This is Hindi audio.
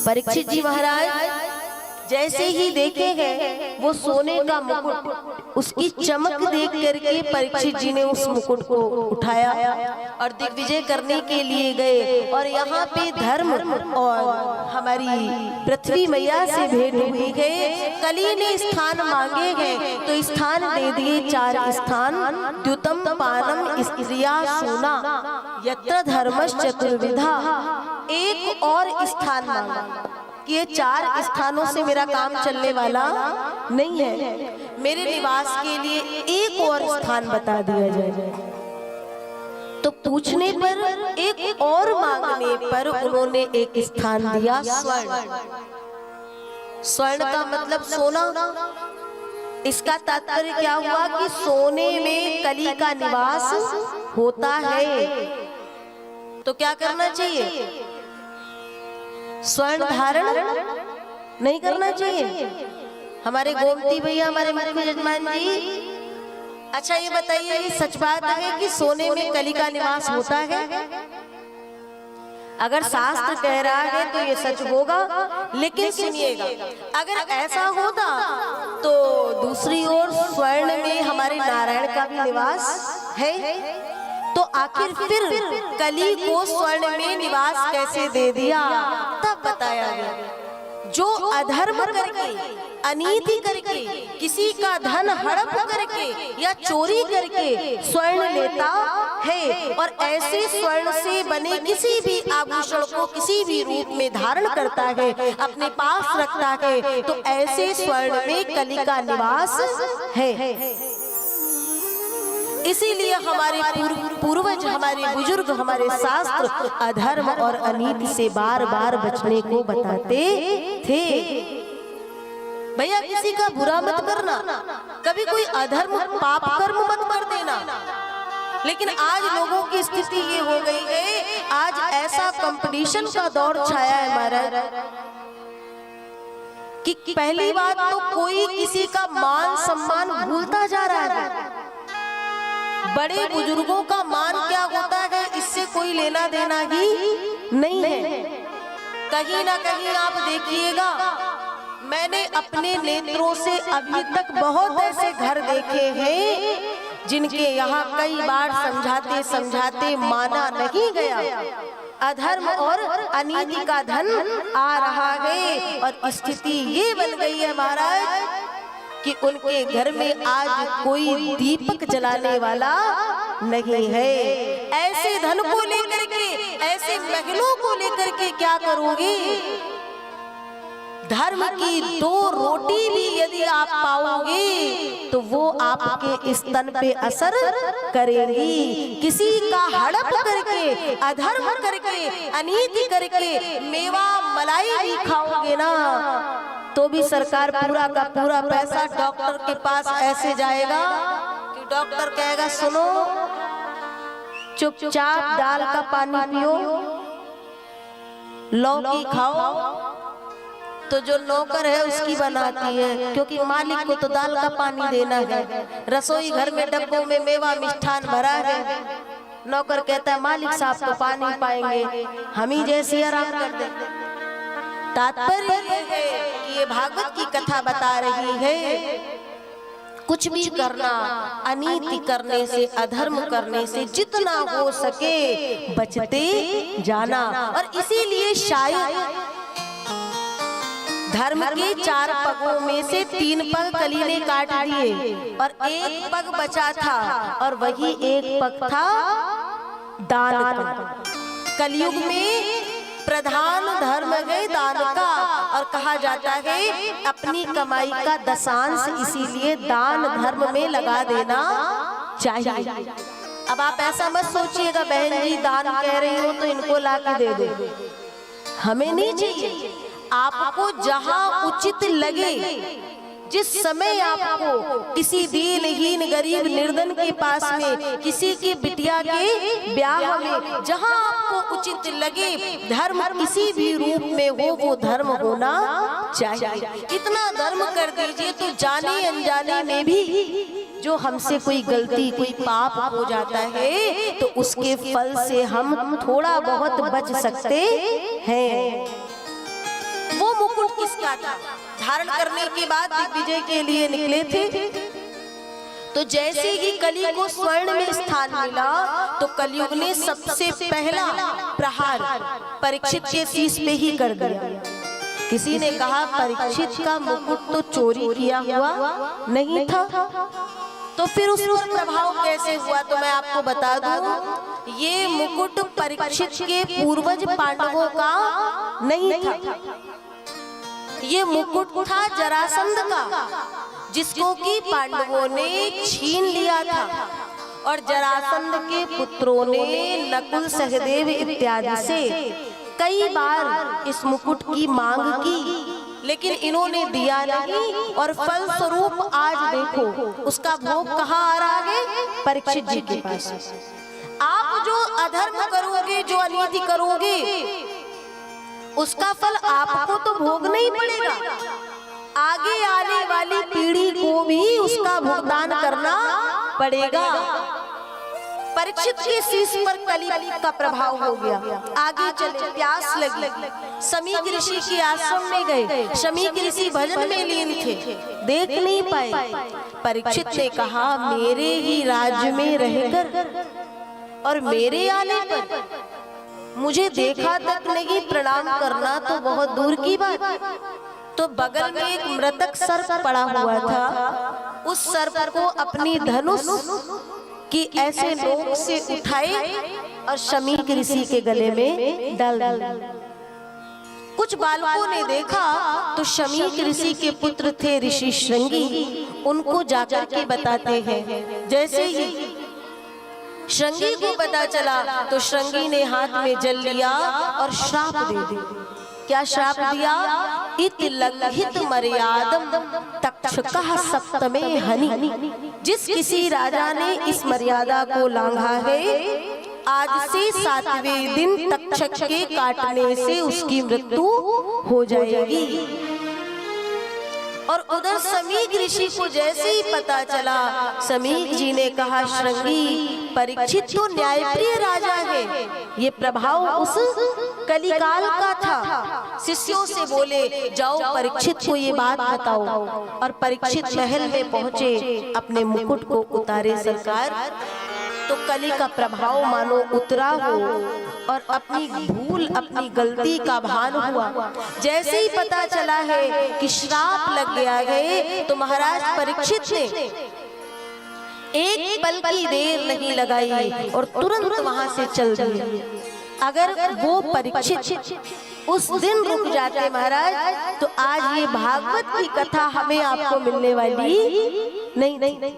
परीक्षित जी महाराज जैसे ही देखेंगे वो सोने का मुकुट, उसकी चमक देख करके परीक्षित जी ने उस मुकुट को उठाया और दिग्विजय करने के लिए गए। और यहाँ पे धर्म और हमारी पृथ्वी मैया से भेंट हुई है। कली ने स्थान मांगे हैं तो स्थान दे दिए 4 स्थान। द्युतम पानम स्त्रिया सोना यत्र धर्मश्च चतुर्विधा। एक और स्थान मांगा कि ये 4 स्थानों से मेरा काम चलने वाला नहीं है, मेरे निवास के लिए एक और स्थान बता दिया जाए। तो पूछने पर, एक और मांगने पर उन्होंने एक स्थान दिया, स्वर्ण। स्वर्ण का मतलब सोना। इसका तात्पर्य क्या हुआ कि सोने में कली का निवास होता है। तो क्या करना चाहिए? स्वर्ण धारण नहीं करना चाहिए। हमारे गोमती भैया, हमारे मुख्य यजमान जी, अच्छा ये बताइए, ये सच बात है कि सोने में कली का निवास होता है? अगर शास्त्र कह रहा है तो ये सच होगा। लेकिन सुनिएगा, अगर ऐसा होता तो दूसरी ओर स्वर्ण में हमारे नारायण का भी निवास है। तो आखिर फिर कली को स्वर्ण में निवास कैसे दे दिया? तब बताया गया जो अधर्म करके, अनीति करके, किसी का धन हड़प करके या चोरी करके स्वर्ण लेता है और ऐसे स्वर्ण से बने किसी भी आभूषण को किसी भी रूप में धारण करता है, अपने पास रखता है, तो ऐसे स्वर्ण में कली का निवास है। इसीलिए हमारे पूर्वज, हमारे बुजुर्ग, हमारे शास्त्र अधर्म और अनीति से बार बार बचने को बताते थे। भैया किसी का बुरा मत करना, कभी कोई अधर्म पाप कर्म मत कर देना। लेकिन आज लोगों की स्थिति ये हो गई है, आज ऐसा कंपटीशन का दौर छाया है महाराज कि पहली बात तो कोई किसी का मान सम्मान भूलता जा रहा है। बड़े बुजुर्गों का मान क्या होता है इससे कोई लेना देना ही नहीं है। कहीं ना कहीं आप देखिएगा, मैंने अपने नेत्रों से अभी तक बहुत ऐसे घर देखे हैं जिनके यहाँ कई बार समझाते समझाते माना नहीं गया। अधर्म और अनीति का धन आ रहा है और स्थिति ये बन गई है महाराज कि उनके घर में आज कोई दीपक जलाने वाला नहीं है। ऐसे धन को लेकर के, ऐसे महलों को लेकर के क्या करोगी? धर्म की 2 रोटी भी यदि आप पाओगे तो वो आपके स्तन पे असर करेगी। किसी का हड़प करके, अधर्म करके, अनीति करके मेवा मलाई भी खाओगे ना तो भी सरकार पूरा का पूरा पैसा डॉक्टर के पास ऐसे जाएगा कि डॉक्टर कहेगा सुनो चुपचाप दाल का पानी पियो, लौकी खाओ। तो जो नौकर है उसकी बनाती है, क्योंकि मालिक को तो दाल का पानी देना है। रसोई घर में डब्बों में मेवा मिष्ठान भरा है, नौकर कहता है मालिक साहब तो पानी पाएंगे, हम ही जैसे आराम कर देंगे। तात्पर्य ये है कि ये भागवत की कथा बता रही है, कुछ भी करना, अनीति करने से, अधर्म करने से जितना हो सके बचते जाना। और इसीलिए शायद धर्म के 4 पगों में से 3 पग कली ने काट दिए और 1 पग बचा था, और वही 1 पग था दान का। कलयुग में प्रधान धर्म है दान का, और कहा जाता है अपनी कमाई का 10वांश इसीलिए दान धर्म में लगा देना चाहिए। अब आप ऐसा मत सोचिएगा बहन जी दान कह रही हो तो इनको लाके दे दो, हमें नहीं चाहिए। आपको जहां उचित लगे, जिस समय आपको किसी दीनहीन गरीब निर्धन के पास में, किसी की बिटिया के ब्याह में, जहां आपको उचित लगे, धर्म किसी भी रूप में हो वो धर्म होना चाहिए। इतना धर्म कर दीजिए तो जाने अनजाने में भी जो हमसे कोई गलती, कोई पाप हो जाता है तो उसके फल से हम थोड़ा बहुत बच सकते हैं। किसका था। धारण करने के बाद दिग्विजय के लिए निकले थे। तो जैसे ही कली को स्वर्ण में स्थान मिला तो कलयुग ने सबसे पहला प्रहार परीक्षित के शीश पे ही कर दिया। किसी ने कहा परीक्षित का मुकुट तो चोरी किया हुआ नहीं था, तो फिर उस पर प्रभाव कैसे हुआ? तो मैं आपको बता दूं, ये मुकुट परीक्षित के पूर्वज पांडवों का नहीं था। ये मुकुट था जरासंध का, जिसको कि पांडवों ने छीन लिया था। और जरासंध के पुत्रों ने नकुल सहदेव इत्यादि से कई बार इस मुकुट की मांग की, लेकिन इन्होंने दिया नहीं। और फल स्वरूप आज देखो उसका भोग कहाँ आ रहा है? परीक्षित जी के पास। आप जो अधर्म करोगे, जो अनीति करोगे, उसका फल आपको तो भोगना ही पड़ेगा। आगे आने वाली पीढ़ी को भी उसका भुगतान करना पड़ेगा। परीक्षित के शीश पर कली का प्रभाव हो गया। आगे चले, प्यास लगी, शमीक ऋषि के आश्रम में गए। शमीक ऋषि भजन में लीन थे, देख नहीं पाए। परीक्षित ने कहा मेरे ही राज्य में रहकर और मेरे आने पर मुझे देखा तक नहीं, प्रणाम करना तो बहुत दूर की बात। तो बगल में एक मृतक सर्प पड़ा हुआ था। उस सर्प को अपनी धनुष की ऐसे नोक से उठाए और शमीक ऋषि के गले में डाल दिया। कुछ बालकों ने देखा तो शमीक ऋषि के पुत्र थे ऋषि श्रृंगी, उनको जाकर के बताते हैं। जैसे ही श्रृंगी को पता चला तो श्रृंगी ने हाथ में जल लिया और श्राप दे दिया। क्या श्राप दिया? इति लंघित मर्यादम तक्षकः सप्तमे हनि। जिस किसी राजा ने इस मर्यादा को लांघा है, आज से 7वें दिन तक्षक के काटने से उसकी मृत्यु हो जाएगी। और उधर शमीक ऋषि को जैसे ही पता चला, शमीक जी ने कहा श्रृंगी, परीक्षित तो न्यायप्रिय राजा है, ये प्रभाव उस कलिकाल का था। शिष्यों से बोले जाओ परीक्षित को ये बात बताओ। और परीक्षित महल में पहुंचे, अपने मुकुट को उतारे सरकार। तो कली का प्रभाव मानो उतरा हो और अपनी भूल, अपनी गलती का भान हुआ। जैसे ही पता चला है कि श्राप लग गया है, तो महाराज परीक्षित ने एक पल की देर नहीं लगाई और तुरंत वहां से चल दिए। अगर वो परीक्षित उस दिन रुक जाते महाराज, तो आज ये भागवत की कथा हमें आपको मिलने वाली नहीं।